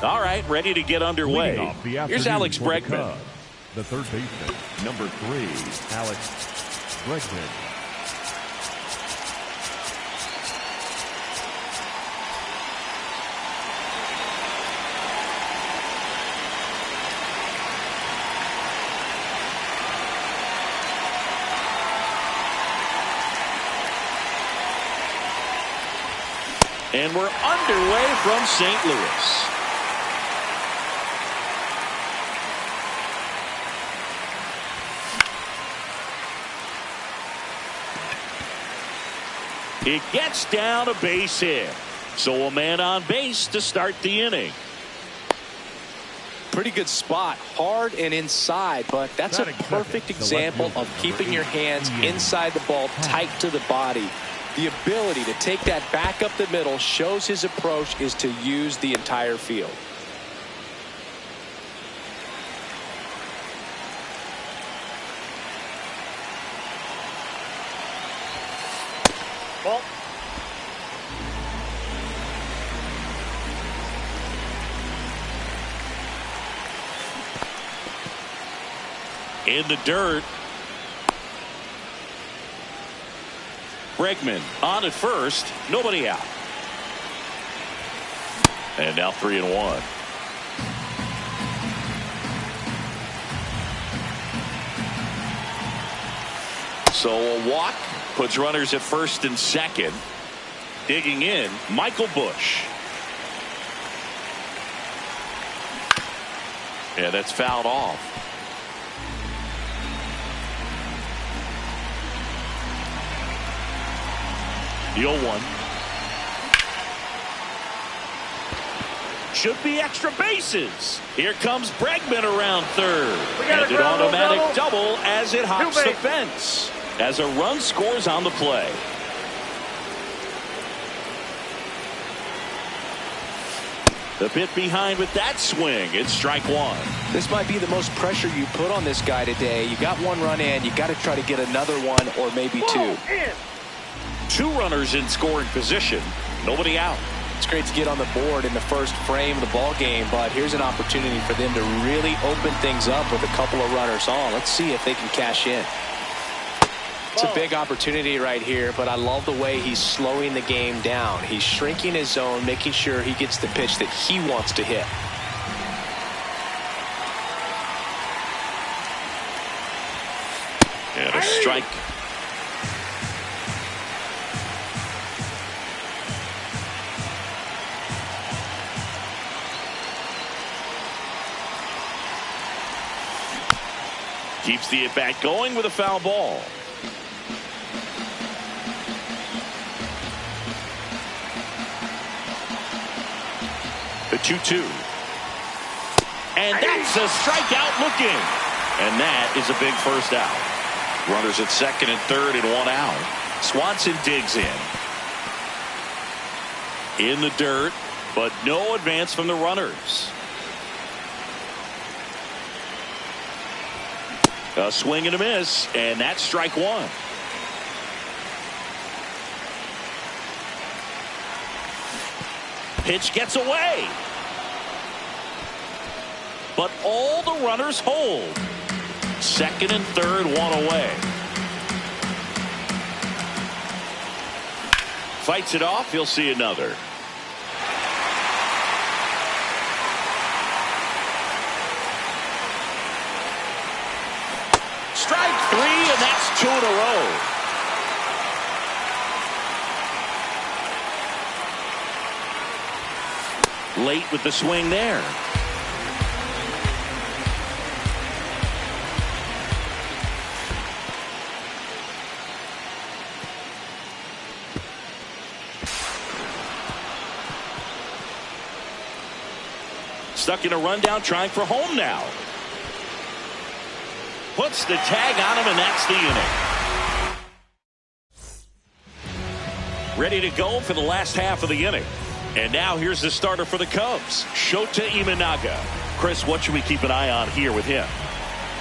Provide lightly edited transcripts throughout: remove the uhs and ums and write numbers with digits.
All right, ready to get underway. Here's Alex for the Bregman. Cubs, the third baseman, number 3, Alex Bregman. And we're underway from St. Louis. It gets down a base hit. So a man on base to start the inning. Pretty good spot, hard and inside, but that's a perfect example of keeping your hands inside the ball, tight to the body. The ability to take that back up the middle shows his approach is to use the entire field. Ball. In the dirt. Bregman on at first, nobody out. And now 3-1. So a walk puts runners at first and second. Digging in, Michael Busch. Yeah, that's fouled off. The 0-1. Should be extra bases. Here comes Bregman around third. And an automatic double as it hops the fence. As a run scores on the play. The bit behind with that swing. It's strike one. This might be the most pressure you put on this guy today. You got one run in. You got to try to get another one or maybe two. Two runners in scoring position. Nobody out. It's great to get on the board in the first frame of the ball game, but here's an opportunity for them to really open things up with a couple of runners on. Let's see if they can cash in. It's a big opportunity right here, but I love the way he's slowing the game down. He's shrinking his zone, making sure he gets the pitch that he wants to hit. And a strike. Keeps the at-bat going with a foul ball. The 2-2. And that's a strikeout looking. And that is a big first out. Runners at second and third and one out. Swanson digs in the dirt, but no advance from the runners. A swing and a miss, and that's strike one. Pitch gets away. But all the runners hold. Second and third, one away. Fights it off, he'll see another. Strike three, and that's two in a row. Late with the swing there. Stuck in a rundown, trying for home now. Puts the tag on him, and that's the inning. Ready to go for the last half of the inning. And now here's the starter for the Cubs, Shota Imanaga. Chris, what should we keep an eye on here with him?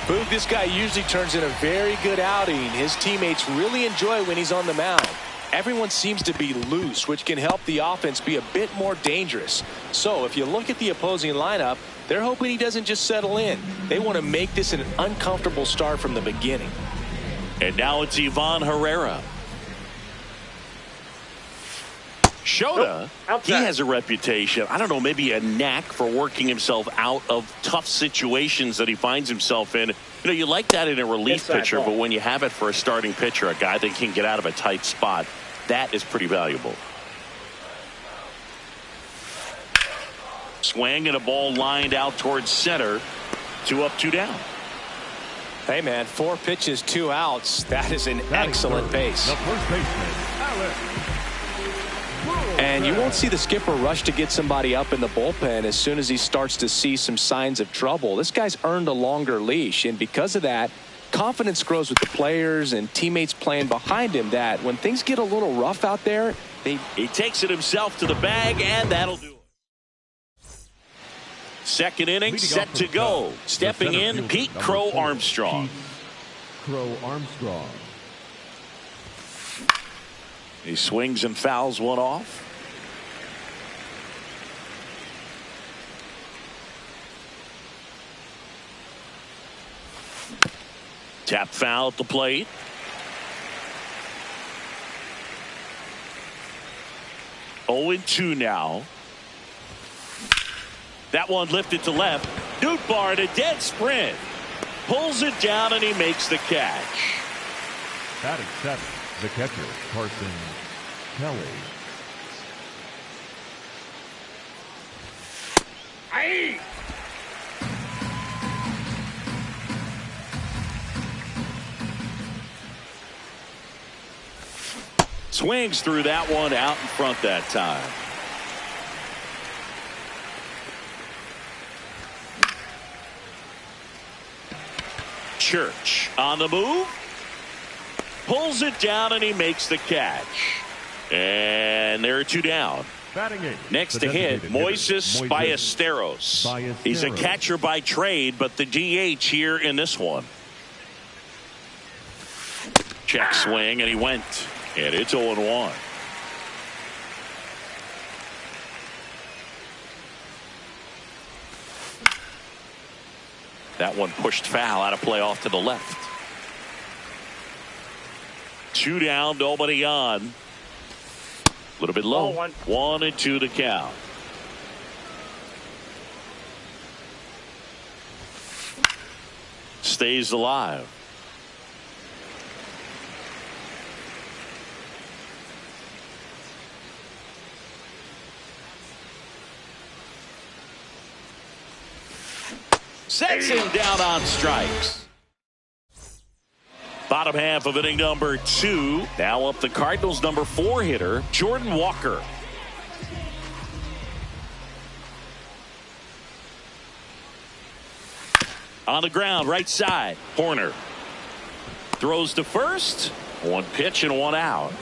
Boog, this guy usually turns in a very good outing. His teammates really enjoy when he's on the mound. everyone seems to be loose, which can help the offense be a bit more dangerous. So if you look at the opposing lineup, they're hoping he doesn't just settle in. They want to make this an uncomfortable start from the beginning. And now it's Ivan Herrera. Shota, he has a reputation, I don't know, maybe a knack for working himself out of tough situations that he finds himself in. You know, you like that in a relief pitcher, but when you have it for a starting pitcher, a guy that can get out of a tight spot, that is pretty valuable. Swing and a ball lined out towards center. 2 up, 2 down. Hey, man, 4 pitches, 2 outs. That is an excellent pace. The first baseman, Alex. And you won't see the skipper rush to get somebody up in the bullpen as soon as he starts to see some signs of trouble. This guy's earned a longer leash, and because of that, confidence grows with the players and teammates playing behind him that when things get a little rough out there, he takes it himself to the bag, and that'll do it. Second inning set to go. Stepping in, Pete Crow Armstrong. Crow Armstrong. He swings and fouls one off. Tap foul at the plate. Oh and 2 now. That one lifted to left. Nootbaar a dead sprint. Pulls it down and he makes the catch. Batting 7, the catcher, Carson Kelly. Aye. Swings through that one out in front that time. Church on the move. Pulls it down and he makes the catch. And there are 2 down. Batting 8. Next to hit, Moises Ballesteros. He's a catcher by trade, but the DH here in this one. Check swing, and he went. And it's 0-1. That one pushed foul out of play off to the left. 2 down, nobody on. A little bit low. 1 and 2 to count. Stays alive. Sets him down on strikes. Bottom half of inning number 2. Now up the Cardinals' number 4 hitter, Jordan Walker. On the ground, right side. Horner throws to first. 1 pitch and 1 out.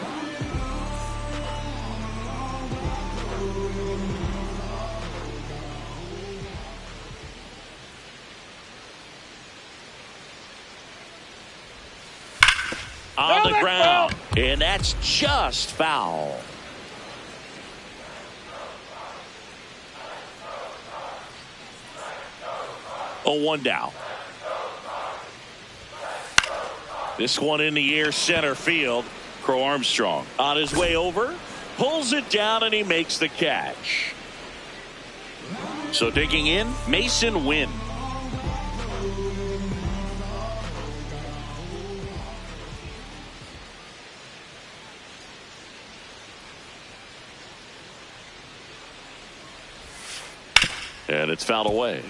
On the ground, and that's just foul. Oh, 1 down. This one in the air, center field. Crow Armstrong on his way over, pulls it down, and he makes the catch. So digging in, Mason Wynn. And it's fouled away.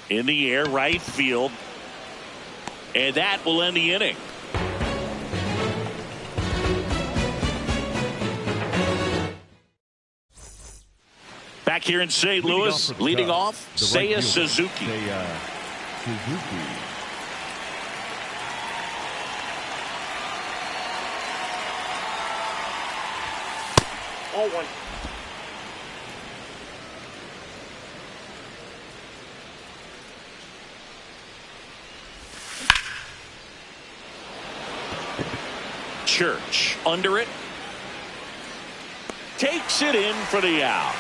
In the air, right field. And that will end the inning. Back here in St. Louis, leading off, Seiya Suzuki. 1. Church under it. Takes it in for the out.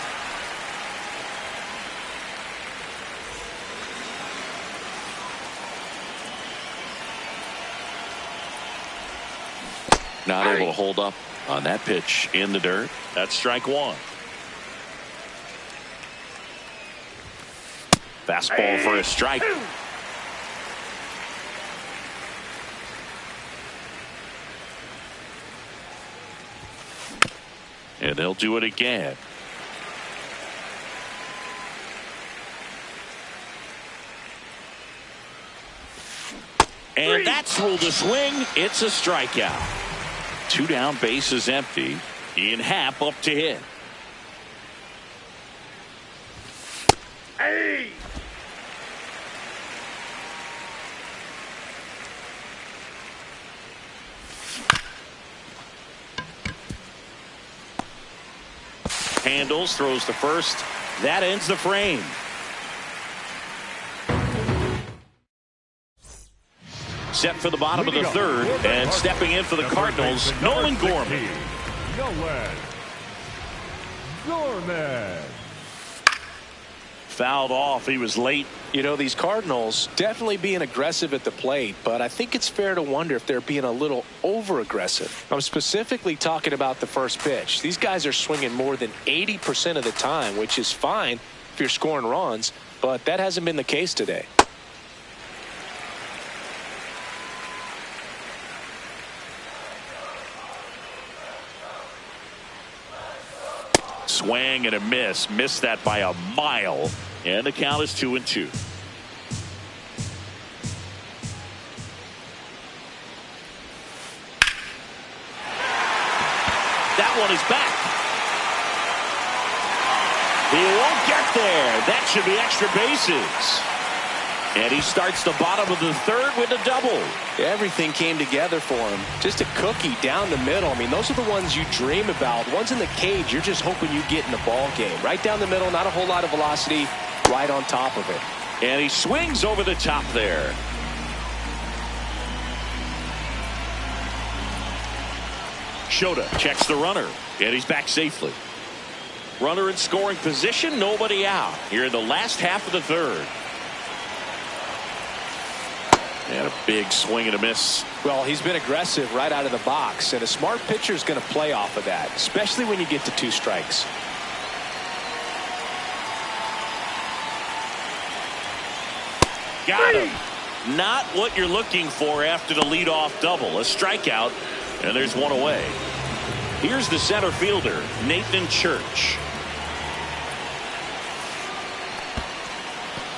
Not able to hold up on that pitch in the dirt. That's strike 1. Fastball for a strike. And they'll do it again. And that's ruled a swing. It's a strikeout. 2 down, bases empty. In Happ up to hit. Hey! Handles, throws to first. That ends the frame. Set for the bottom of the third, and stepping in for the Cardinals, Nolan Gorman. Fouled off. He was late. You know, these Cardinals definitely being aggressive at the plate, but I think it's fair to wonder if they're being a little over-aggressive. I'm specifically talking about the first pitch. These guys are swinging more than 80% of the time, which is fine if you're scoring runs, but that hasn't been the case today. Swing and a miss. Missed that by a mile. And the count is 2-2. That one is back. He won't get there. That should be extra bases. And he starts the bottom of the third with a double. Everything came together for him. Just a cookie down the middle. I mean, those are the ones you dream about. Ones in the cage, you're just hoping you get in the ball game. Right down the middle, not a whole lot of velocity, right on top of it. And he swings over the top there. Shota checks the runner, and he's back safely. Runner in scoring position, nobody out. Here in the last half of the third. And a big swing and a miss. Well, he's been aggressive right out of the box, and a smart pitcher is going to play off of that, especially when you get to 2 strikes. Got him. Not what you're looking for after the leadoff double. A strikeout, and there's one away. Here's the center fielder, Nathan Church.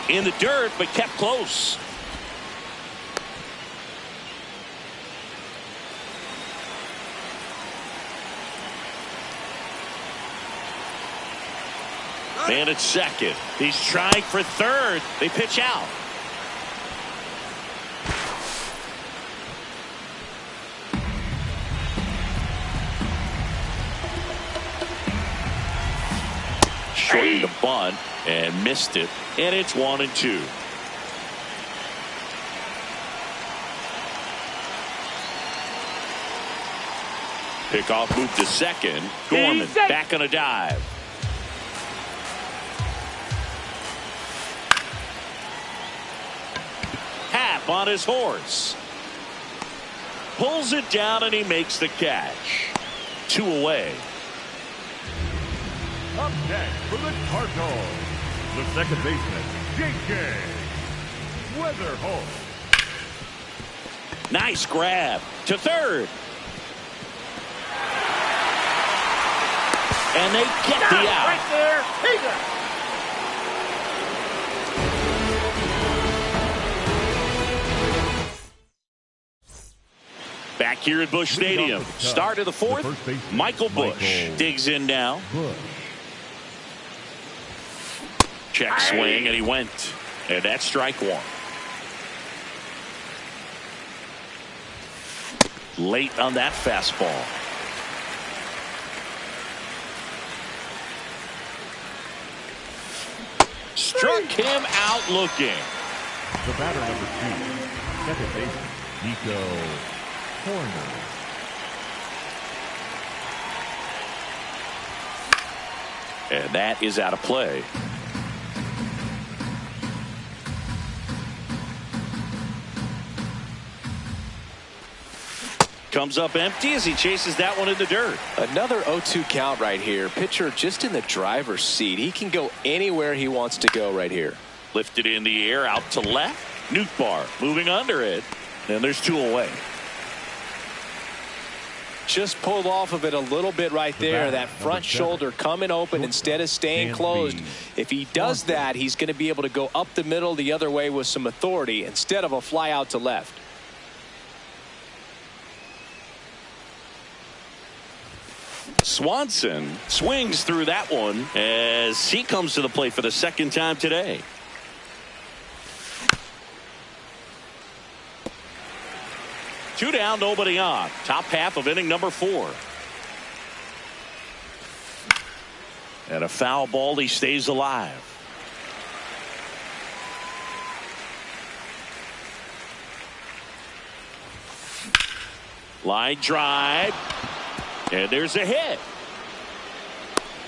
In the dirt, but kept close. And at second. He's trying for third. They pitch out. Shortened the bunt and missed it. And it's 1-2. Pickoff move to second. Gorman back on a dive. On his horse. Pulls it down and he makes the catch. 2 away. Up next for the Cardinals, the second baseman, J.K. Weatherholt. Nice grab to third. And they get the out. Right there. He's Back here at Busch Stadium. Start of the fourth. Michael Busch digs in now. Check swing, and he went. And that's strike 1. Late on that fastball. Struck him out looking. The batter number 2, second baseman, Nico Horner. And that is out of play. Comes up empty as he chases that one in the dirt. Another 0-2 count right here. Pitcher just in the driver's seat. He can go anywhere he wants to go right here. Lifted in the air out to left. Nootbaar moving under it. And there's 2 away. Just pulled off of it a little bit right there. That front shoulder coming open instead of staying closed. If he does that, he's going to be able to go up the middle the other way with some authority instead of a fly out to left. Swanson swings through that one as he comes to the plate for the second time today. Two down, nobody on. Top half of inning number 4. And a foul ball. He stays alive. Line drive. And there's a hit.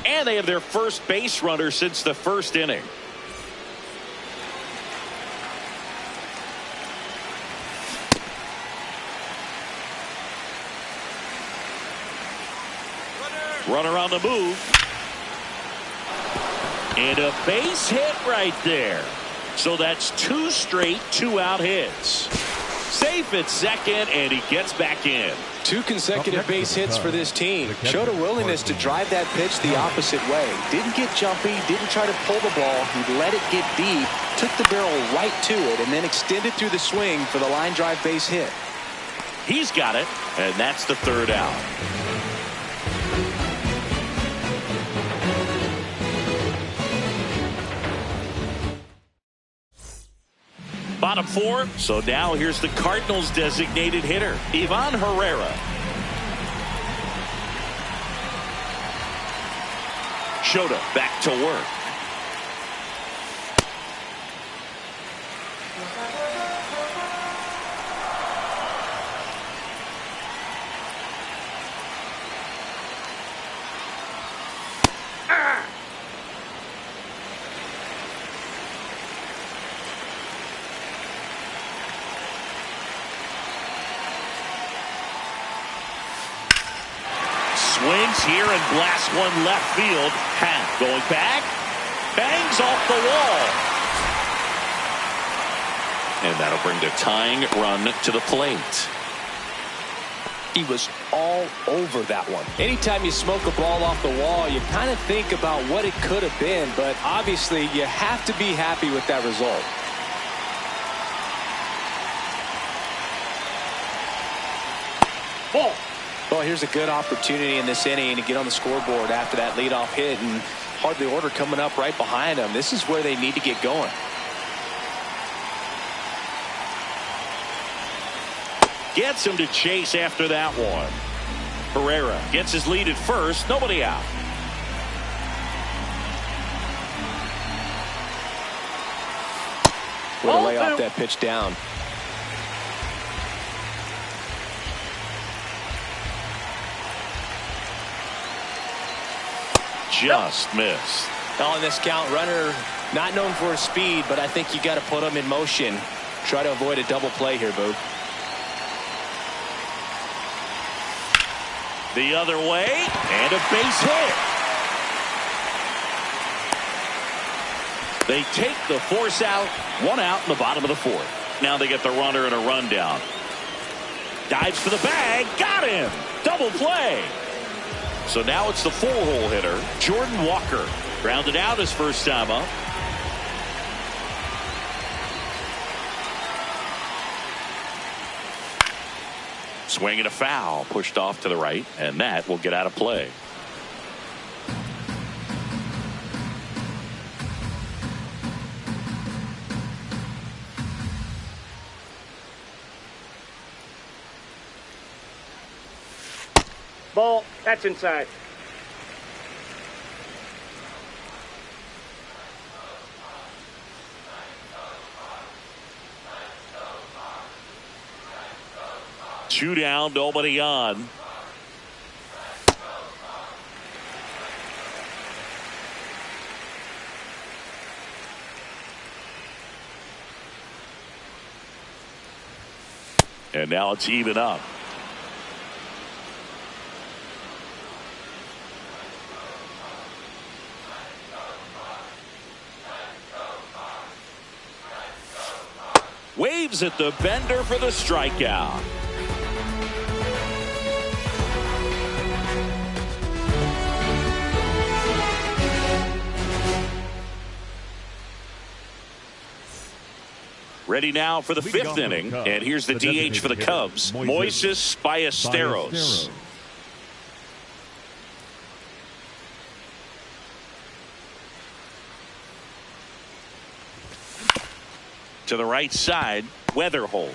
And they have their first base runner since the first inning. Runner on the move. And a base hit right there. So that's 2 straight 2-out hits. Safe at second, and he gets back in. 2 consecutive base hits for this team. Showed a willingness to drive that pitch the opposite way. Didn't get jumpy, didn't try to pull the ball. He let it get deep, took the barrel right to it, and then extended through the swing for the line drive base hit. He's got it, and that's the 3rd out. Bottom 4. So now here's the Cardinals designated hitter, Ivan Herrera. Shota back to work. Swings here and blasts one left field. Happ going back. Bangs off the wall. And that'll bring the tying run to the plate. He was all over that one. Anytime you smoke a ball off the wall, you kind of think about what it could have been, but obviously you have to be happy with that result. Ball. Well, here's a good opportunity in this inning to get on the scoreboard after that leadoff hit, and hardly order coming up right behind them. This is where they need to get going. Gets him to chase after that one. Herrera gets his lead at first. Nobody out. Way to lay off that pitch down. Just missed. On this count, runner not known for his speed, but I think you got to put him in motion. Try to avoid a double play here, Boog. The other way, and a base hit. They take the force out, 1 out in the bottom of the 4th. Now they get the runner and a rundown. Dives for the bag, got him. Double play. So now it's the 4-hole hitter, Jordan Walker. Grounded out his first time up. Swing and a foul, pushed off to the right, and that will get out of play. Ball. That's inside. 2 down, nobody on. And now it's even up. Waves at the bender for the strikeout. Ready now for the 5th inning, and here's the DH for the Cubs, Moises Ballesteros. To the right side, Weatherholt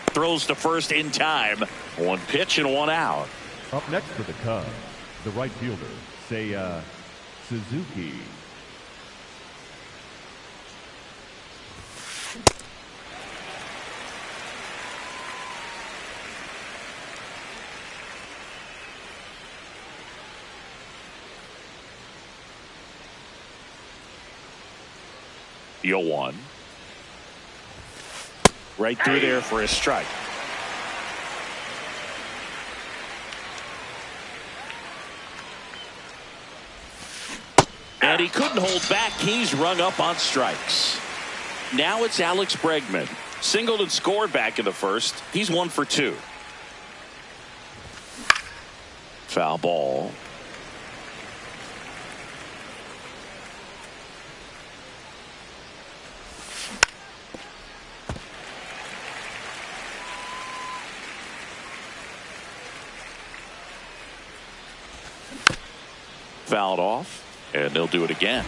throws to first in time. 1 pitch and 1 out. Up next for the Cubs, the right fielder, Seiya Suzuki. The 0-1. Right through there for a strike. And he couldn't hold back. He's rung up on strikes. Now it's Alex Bregman. Singled and scored back in the first. He's 1 for 2. Foul ball. Fouled off, and they'll do it again.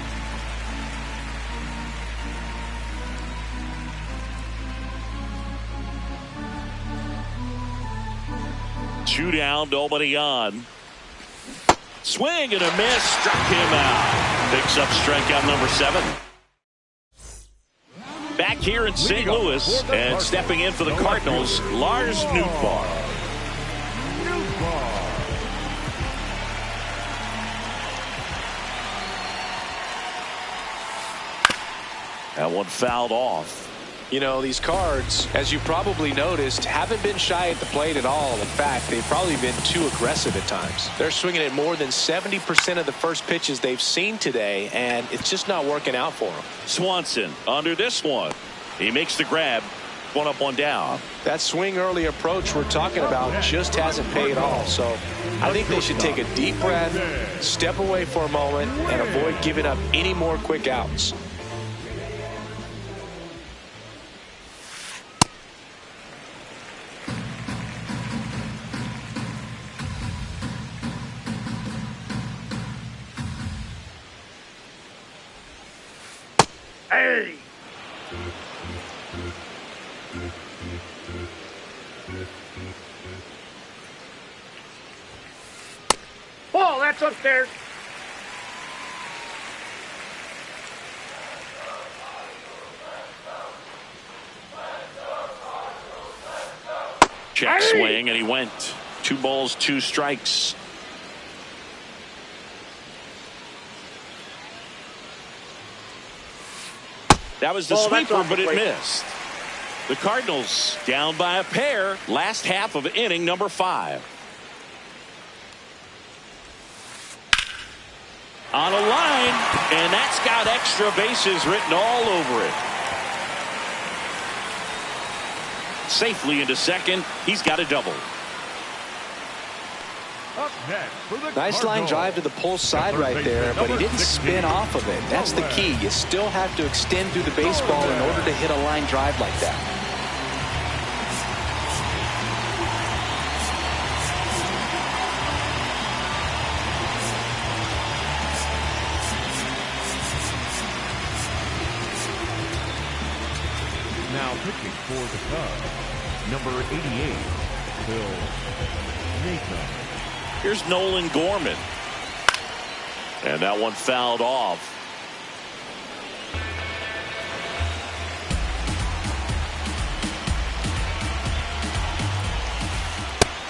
Two down, nobody on. Swing and a miss, struck him out. Picks up strikeout number 7. Back here in St. Louis, and stepping in for the Cardinals, Lars Nootbaar. That one fouled off. You know, these Cards, as you probably noticed, haven't been shy at the plate at all. In fact, they've probably been too aggressive at times. They're swinging at more than 70% of the first pitches they've seen today, and it's just not working out for them. Swanson under this one. He makes the grab. 1 up, 1 down. That swing early approach we're talking about just hasn't paid off. So I think they should take a deep breath, step away for a moment, and avoid giving up any more quick outs. Hey! Oh, that's upstairs. Check swing, and he went. 2 balls, 2 strikes. That was the sweeper, but it missed. The Cardinals down by a pair. Last half of inning number 5. On a line, and that's got extra bases written all over it. Safely into second. He's got a double. Up next for the Nice line drive to the pull side right there, but he didn't spin off of it. That's the key. You still have to extend through the baseball in order to hit a line drive like that. Now pitching for the Cubs, number 88, Phil Nathan. Here's Nolan Gorman. And that one fouled off.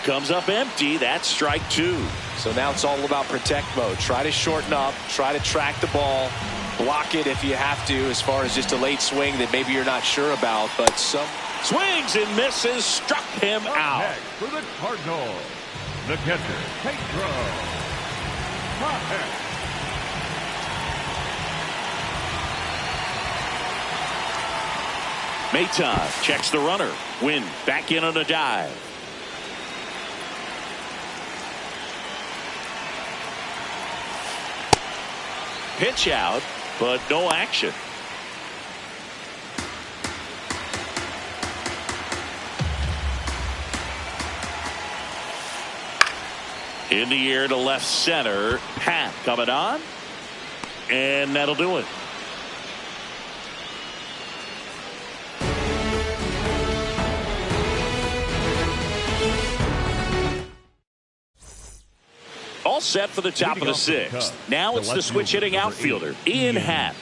Comes up empty. That's strike two. So now it's all about protect mode. Try to shorten up. Try to track the ball. Block it if you have to, as far as just a late swing that maybe you're not sure about. But some swings and misses. Struck him out. Next for the Cardinals, the catcher, Pedro. Mayton checks the runner. Wynn back in on a dive. Pitch out, but no action. In the air to left center. Pat coming on. And that'll do it. All set for the top of the sixth. Now it's the switch hitting outfielder, Ian Happ.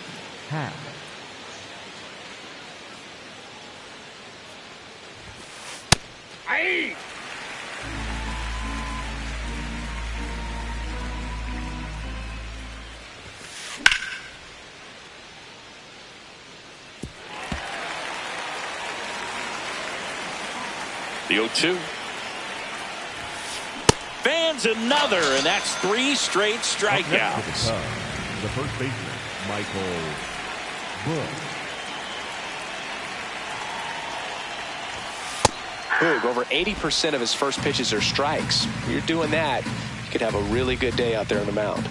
Aye. The 0-2. Fans another, and that's 3 straight strikeouts. The first baseman, Michael Bush. Boog, over 80% of his first pitches are strikes. If you're doing that, you could have a really good day out there on the mound.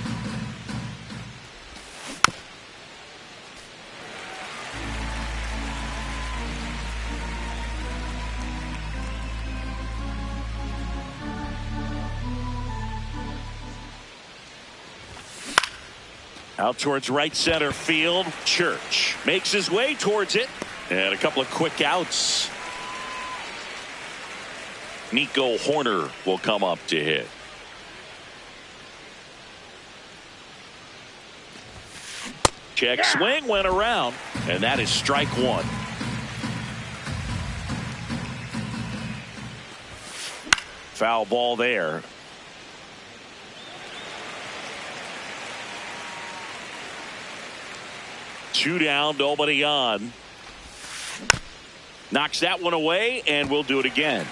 Out towards right center field. Church makes his way towards it. And a couple of quick outs. Nico Horner will come up to hit. Check swing went around. And that is strike one. Foul ball there. Two down, nobody on. Knocks that one away, and we'll do it again.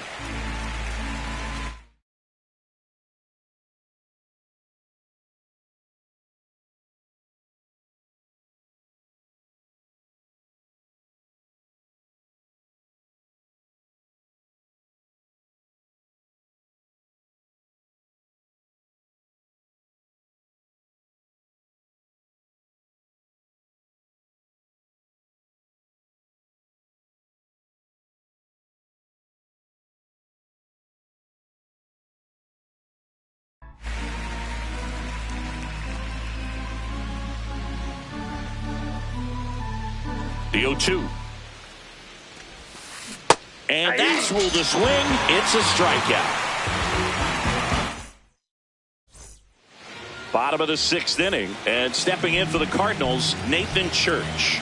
The 0-2. And that's ruled a swing. It's a strikeout. Bottom of the 6th inning. And stepping in for the Cardinals, Nathan Church.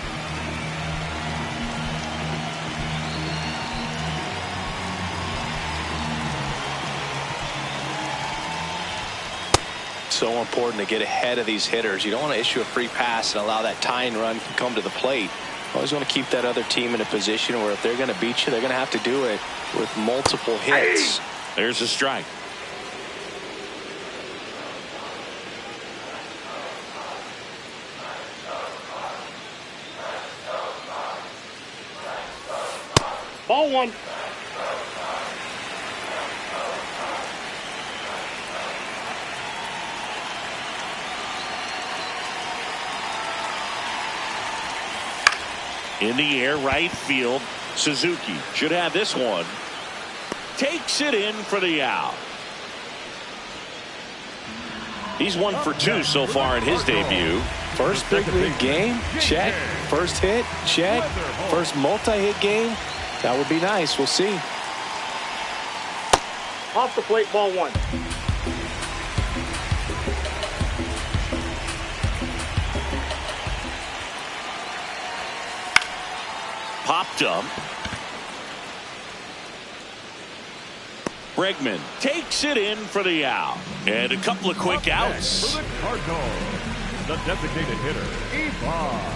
So important to get ahead of these hitters. You don't want to issue a free pass and allow that tying run to come to the plate. Always want to keep that other team in a position where if they're going to beat you, they're going to have to do it with multiple hits. There's a strike. Ball one. In the air, right field. Suzuki should have this one. Takes it in for the out. He's 1 for 2 so far in his debut. First big league game, check. First hit, check. First multi-hit game, that would be nice. We'll see. Off the plate, ball one. Popped up. Bregman takes it in for the out. And a couple of quick Up outs. next for the Cardinals, the designated hitter, Ivan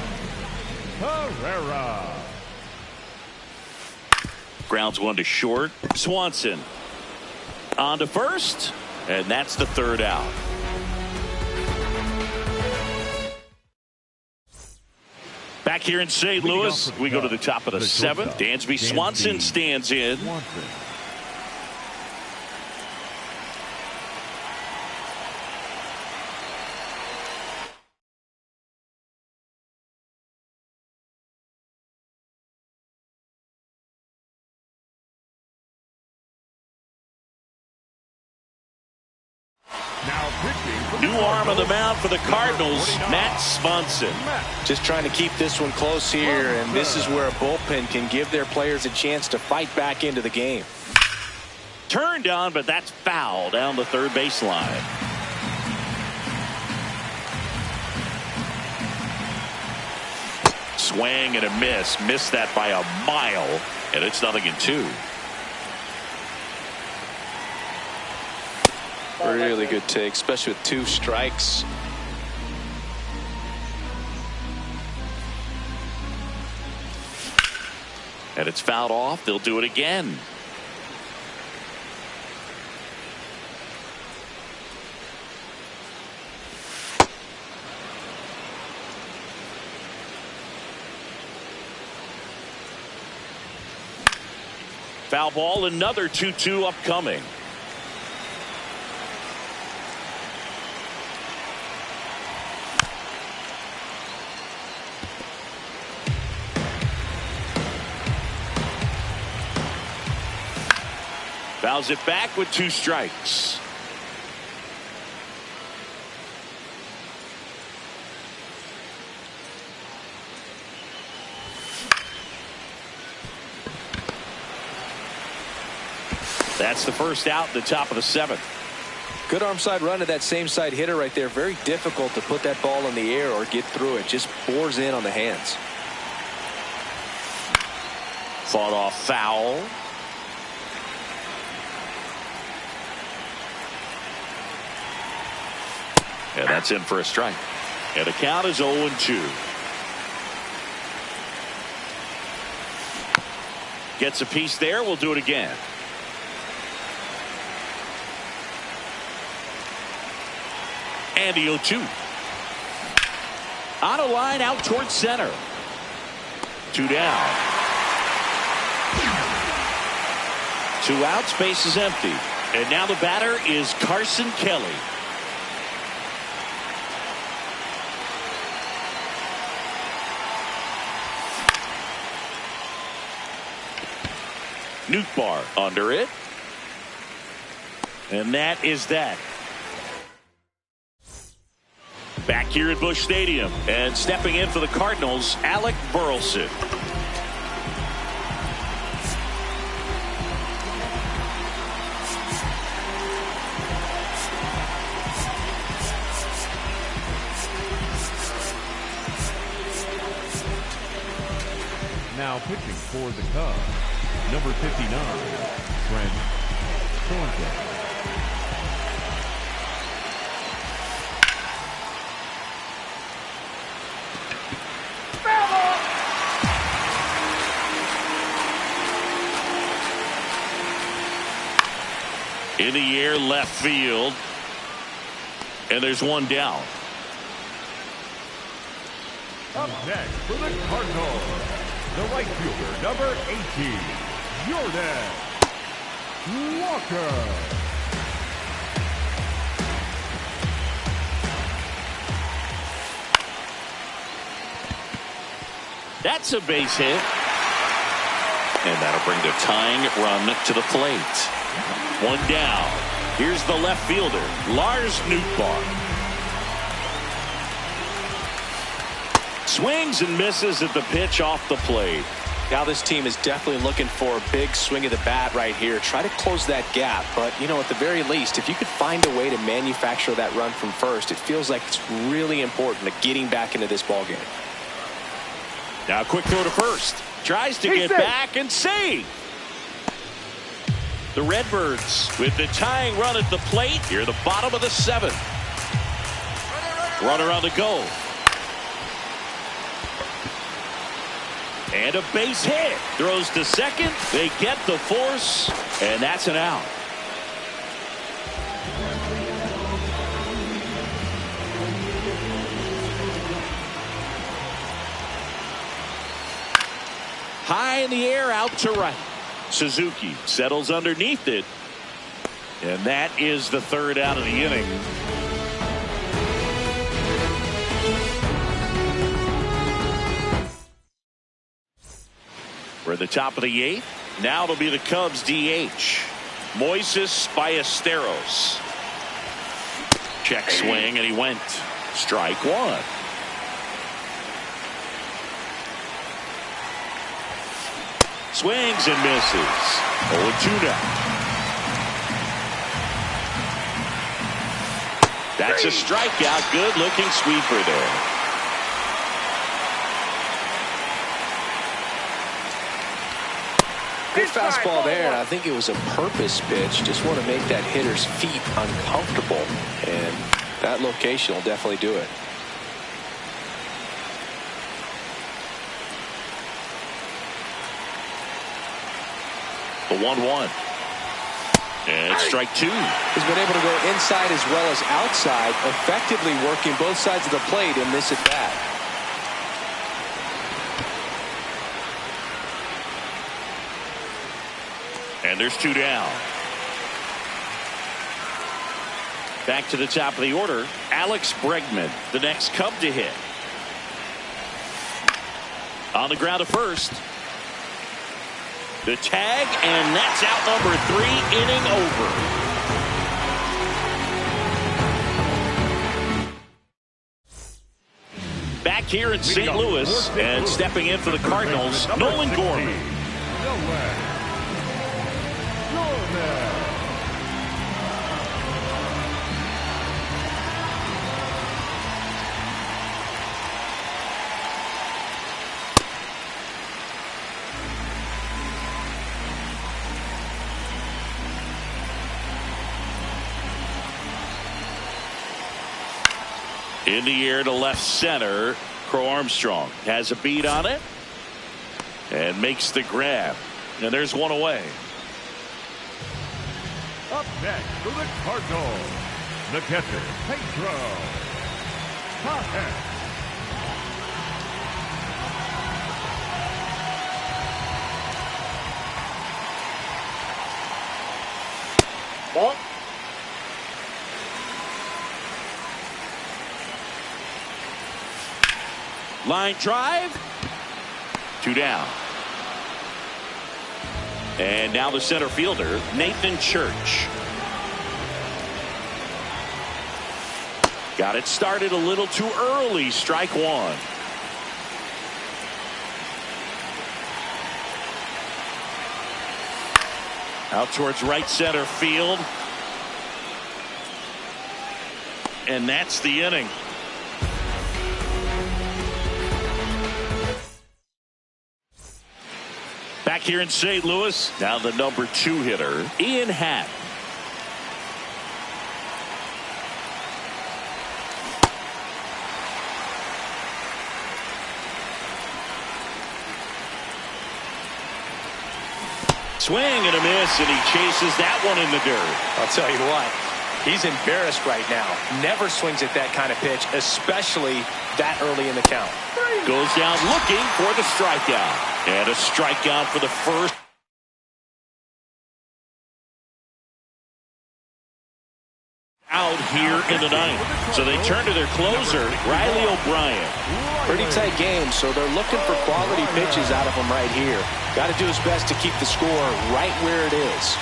Herrera. Grounds one to short. Swanson on to first, and that's the third out. Back here in St. Louis, we go to the top of the seventh. Dansby Swanson stands in. New arm on the mound for the Cardinals, Matt Swanson. Just trying to keep this one close here, and this is where a bullpen can give their players a chance to fight back into the game. Turned on, but that's foul down the third baseline. Swing and a miss. Missed that by a mile, and it's 0-2. Really good take, especially with 2 strikes. And it's fouled off. They'll do it again. Foul ball, another 2-2 upcoming. Fouls it back with 2 strikes. That's the first out at the top of the 7th. Good arm side run to that same side hitter right there. Very difficult to put that ball in the air or get through it. Just bores in on the hands. Fought off foul. And that's in for a strike. And the count is 0-2. Gets a piece there. We'll do it again. And the 0-2. On a line out towards center. 2 down. 2 outs. Base is empty. And now the batter is Carson Kelly. Nootbaar under it. And that is that. Back here at Busch Stadium. And stepping in for the Cardinals, Alec Burleson. Now pitching for the Cubs, number 59, Trent Thornton. In the air, left field. And there's 1 down. Up next for the Cardinals, the right fielder, number 18, Jordan Walker. That's a base hit. And that'll bring the tying run to the plate. 1 down. Here's the left fielder, Lars Nootbaar. Swings and misses at the pitch off the plate. Now this team is definitely looking for a big swing of the bat right here. Try to close that gap. But, you know, at the very least, if you could find a way to manufacture that run from first, it feels like it's really important to getting back into this ball game. Now a quick throw to first. Tries to get back and save. The Redbirds with the tying run at the plate. Here, the bottom of the 7th. Runner on the go. And a base hit. Throws to second. They get the force. And that's an out. High in the air, out to right. Suzuki settles underneath it. And that is the 3rd out of the inning. We're at the top of the 8th. Now it'll be the Cubs DH. Moises Ballesteros. Check swing, and he went. Strike 1. Swings and misses. 0-2 now. That's a strikeout. Good looking sweeper there. Good fastball there, and I think it was a purpose pitch. Just want to make that hitter's feet uncomfortable, and that location will definitely do it. The 1-1. And strike 2. He's been able to go inside as well as outside, effectively working both sides of the plate in this at bat. And there's 2 down. Back to the top of the order. Alex Bregman, the next Cub to hit. On the ground to first. The tag, and that's out number 3, inning over. Back here in St. Louis, and stepping in for the Cardinals, Nolan Gorman. In the air to left center. Crow Armstrong has a beat on it and makes the grab. And there's one away. Up next for the Cardinals, the catcher, Pedro Tajes. Ball. Line drive. 2 down. And now the center fielder, Nathan Church. Got it started a little too early. Strike 1. Out towards right center field. And that's the inning. Back here in St. Louis, now the number 2 hitter, Ian Happ. Swing and a miss, and he chases that one in the dirt. I'll tell you what, he's embarrassed right now. Never swings at that kind of pitch, especially that early in the count. Goes down looking for the strikeout. And a strikeout for the first. Out here in the 9th. So they turn to their closer, Riley O'Brien. Pretty tight game, so they're looking for quality pitches out of him right here. Got to do his best to keep the score right where it is.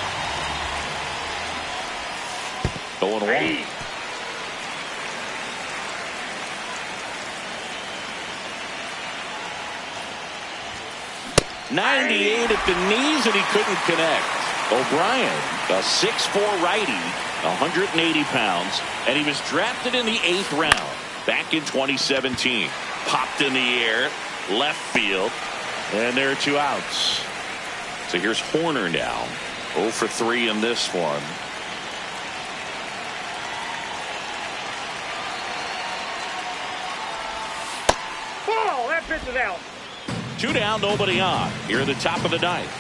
0-1. 98 at the knees, and he couldn't connect. O'Brien, a 6'4" righty, 180 pounds, and he was drafted in the 8th round back in 2017. Popped in the air, left field, and there are 2 outs. So here's Horner now. 0 for 3 in this one. Ball, that pitch is out. 2 down, nobody on. Here at the top of the ninth.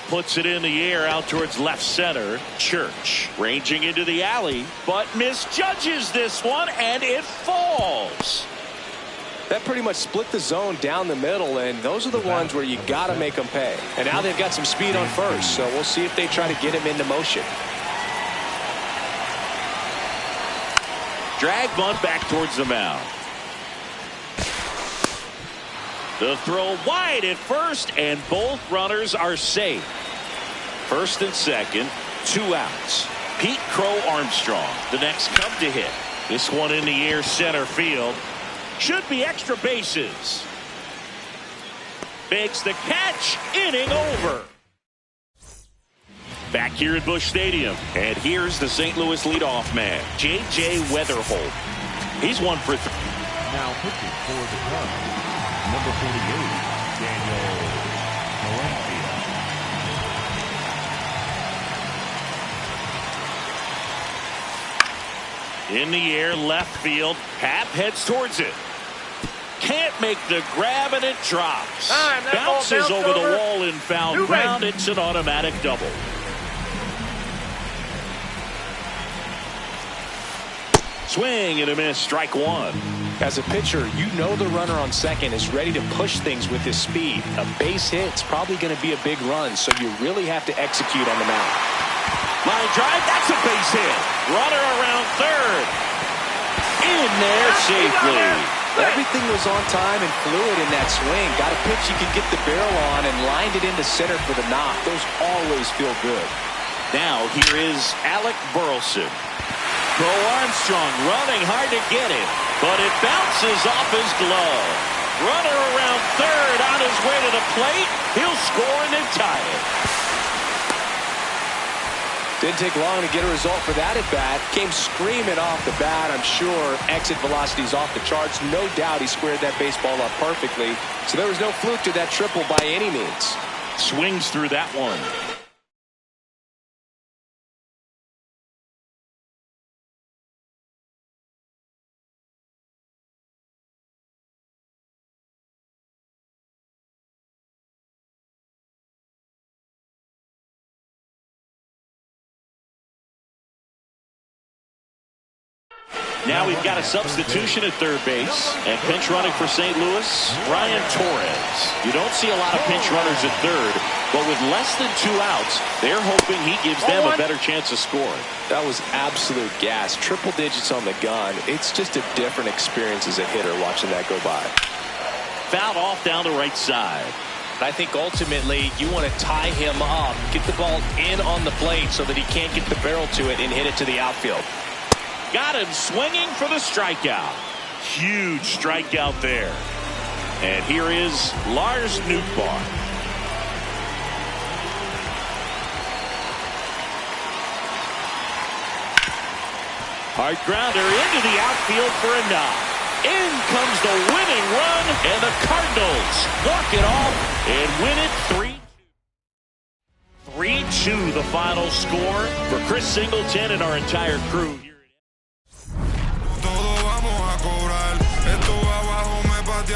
Puts it in the air out towards left center. Church ranging into the alley, but misjudges this one, and it falls. That pretty much split the zone down the middle, and those are the ones where you got to make them pay. And now they've got some speed on first, so we'll see if they try to get him into motion. Drag bunt back towards the mound. The throw wide at first, and both runners are safe. First and second, 2 outs. Pete Crow Armstrong, the next come to hit. This one in the air center field. Should be extra bases. Makes the catch, inning over. Back here at Busch Stadium, and here's the St. Louis leadoff man, J.J. Weatherholt. He's 1 for 3. Now pitching for the Cubs, number 48, Daniel Valencia. In the air, left field. Happ heads towards it. Can't make the grab, and it drops. Bounces over the wall in foul ground. It's an automatic double. Swing and a miss, strike 1. As a pitcher, you know the runner on second is ready to push things with his speed. A base hit's probably going to be a big run, so you really have to execute on the mound. Line drive, that's a base hit. Runner around third. In there safely. Everything was on time and fluid in that swing. Got a pitch you could get the barrel on and lined it into center for the knock. Those always feel good. Now here is Alec Burleson. Crow Armstrong running hard to get it, but it bounces off his glove. Runner around third on his way to the plate. He'll score and then tie it. Didn't take long to get a result for that at bat. Came screaming off the bat. I'm sure exit velocity's off the charts. No doubt he squared that baseball up perfectly. So there was no fluke to that triple by any means. Swings through that one. Now we've got a substitution at third base, and pinch running for St. Louis, Brian Torres. You don't see a lot of pinch runners at third, but with less than 2 outs, they're hoping he gives them a better chance of scoring. That was absolute gas. Triple digits on the gun. It's just a different experience as a hitter watching that go by. Fouled off down the right side. I think ultimately you want to tie him up, get the ball in on the plate so that he can't get the barrel to it and hit it to the outfield. Got him swinging for the strikeout. Huge strikeout there. And here is Lars Nootbaar. Hard grounder into the outfield for a knock. In comes the winning run, and the Cardinals walk it off and win it 3-2. 3-2 the final score for Chris Singleton and our entire crew here.